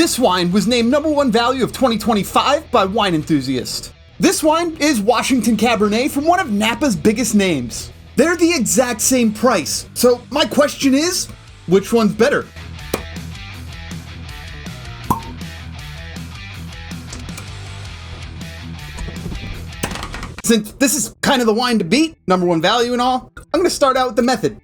This wine was named #1 value of 2025 by Wine Enthusiast. This wine is Washington Cabernet from one of Napa's biggest names. They're the exact same price, so my question is, which one's better? Since this is kind of the wine to beat, #1 value and all, I'm gonna start out with the Method.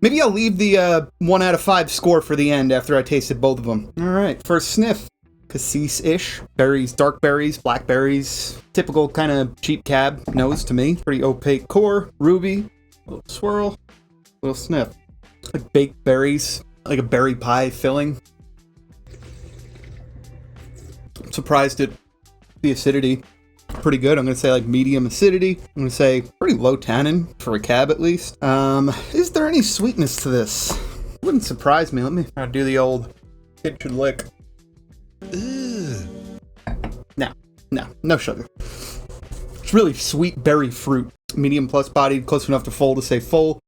Maybe I'll leave the 1 out of 5 score for the end after I tasted both of them. All right, first sniff. Cassis-ish. Berries, dark berries, blackberries. Typical kind of cheap cab nose to me. Pretty opaque core, ruby. A little swirl, little sniff. Like baked berries, like a berry pie filling. I'm surprised at the acidity. Pretty good. I'm going to say like medium acidity. I'm going to say pretty low tannin for a cab at least. Is there any sweetness to this? Wouldn't surprise me. Let me do the old kitchen lick. No sugar. It's really sweet berry fruit. Medium plus bodied, close enough to full to say full.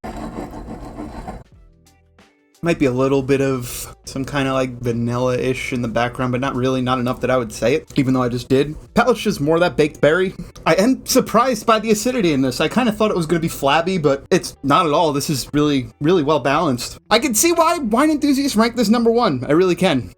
Might be a little bit of some kind of like vanilla-ish in the background, but not really, not enough that I would say it, even though I just did. Palate's just more of that baked berry. I am surprised by the acidity in this. I kind of thought it was going to be flabby, but it's not at all. This is really, really well balanced. I can see why Wine Enthusiasts rank this #1. I really can.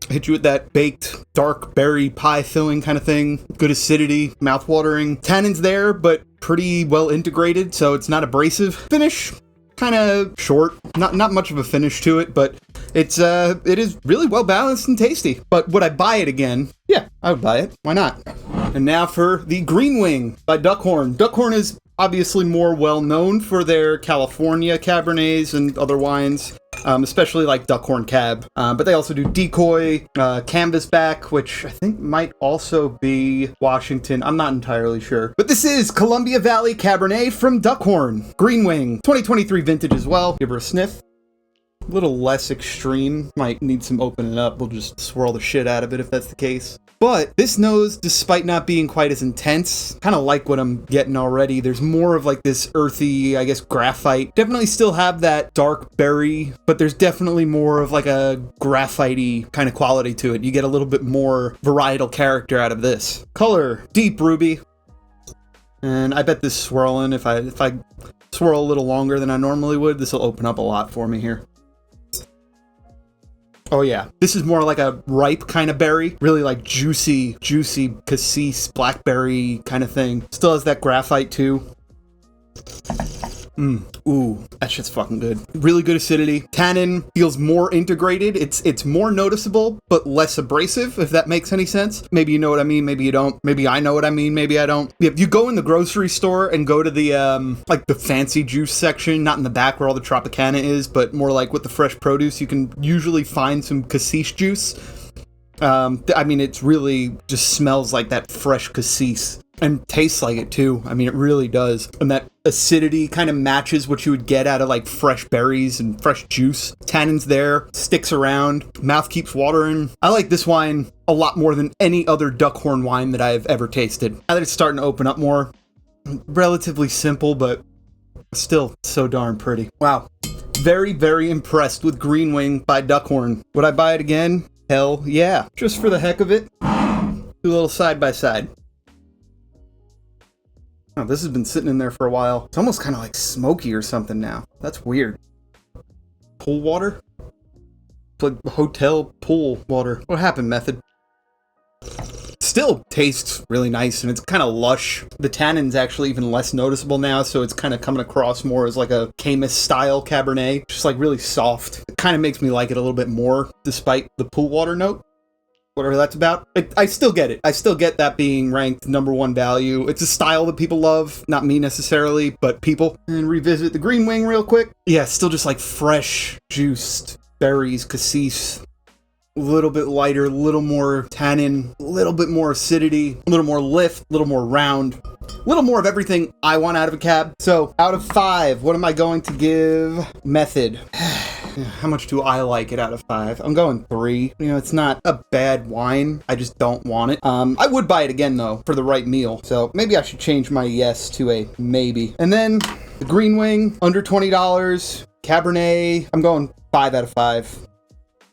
Hit you with that baked, dark berry pie filling kind of thing. Good acidity, mouth-watering. Tannin's there, but pretty well integrated, so it's not abrasive. Finish, kind of short. Not much of a finish to it, but it is really well balanced and tasty. But would I buy it again? Yeah, I would buy it. Why not? And now for the Greenwing by Duckhorn. Duckhorn is obviously more well known for their California Cabernets and other wines. Especially like Duckhorn Cab. But they also do Decoy, Canvasback, which I think might also be Washington. I'm not entirely sure. But this is Columbia Valley Cabernet from Duckhorn. Greenwing, 2023 vintage as well. Give her a sniff. A little less extreme. Might need some opening up. We'll just swirl the shit out of it if that's the case. But this nose, despite not being quite as intense, kind of like what I'm getting already. There's more of like this earthy, I guess, graphite. Definitely still have that dark berry, but there's definitely more of like a graphite-y kind of quality to it. You get a little bit more varietal character out of this. Color, deep ruby. And I bet this swirling, if I swirl a little longer than I normally would, this will open up a lot for me here. Oh yeah, this is more like a ripe kind of berry, really like juicy cassis, blackberry kind of thing. Still has that graphite too. Ooh, that shit's fucking good. Really good acidity. Tannin feels more integrated. It's more noticeable, but less abrasive, if that makes any sense. Maybe you know what I mean, maybe you don't. Maybe I know what I mean, maybe I don't. If you go in the grocery store and go to the, like the fancy juice section, not in the back where all the Tropicana is, but more like with the fresh produce, you can usually find some cassis juice. I mean, it's really just smells like that fresh cassis. And tastes like it too. I mean, it really does. And that acidity kind of matches what you would get out of like fresh berries and fresh juice. Tannin's there, sticks around, mouth keeps watering. I like this wine a lot more than any other Duckhorn wine that I've ever tasted. Now that it's starting to open up more, relatively simple, but still so darn pretty. Wow. Very, very impressed with Greenwing by Duckhorn. Would I buy it again? Hell yeah. Just for the heck of it. Do a little side by side. Oh, this has been sitting in there for a while. It's almost kind of like smoky or something now. That's weird. Pool water? It's like hotel pool water. What happened, Method? Still tastes really nice, and it's kind of lush. The tannin's actually even less noticeable now, so it's kind of coming across more as like a Camus-style Cabernet. Just like really soft. It kind of makes me like it a little bit more, despite the pool water note. Whatever that's about. I still get it. I still get that being ranked #1 value. It's a style that people love. Not me necessarily, but people. And revisit the Greenwing real quick. Yeah, still just like fresh, juiced berries, cassis. A little bit lighter, a little more tannin, a little bit more acidity, a little more lift, a little more round. A little more of everything I want out of a cab. So, out of 5, what am I going to give Method? How much do I like it out of 5? I'm going 3. You know, it's not a bad wine. I just don't want it. I would buy it again, though, for the right meal. So, maybe I should change my yes to a maybe. And then, the Greenwing, under $20. Cabernet, I'm going 5 out of 5.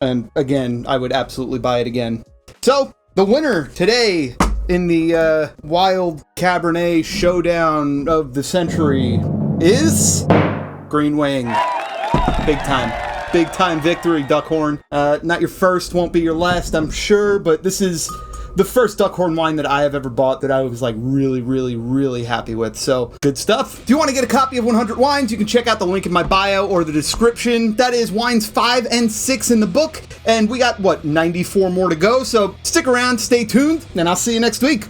And again, I would absolutely buy it again. So, the winner today in the Wild Cabernet Showdown of the Century is Greenwing. Big time. Big time victory, Duckhorn. Not your first, won't be your last, I'm sure, but this is the first Duckhorn wine that I have ever bought that I was like really, really, really happy with. So good stuff. If you want to get a copy of 100 Wines, you can check out the link in my bio or the description. That is wines 5 and 6 in the book. And we got, 94 more to go. So stick around, stay tuned, and I'll see you next week.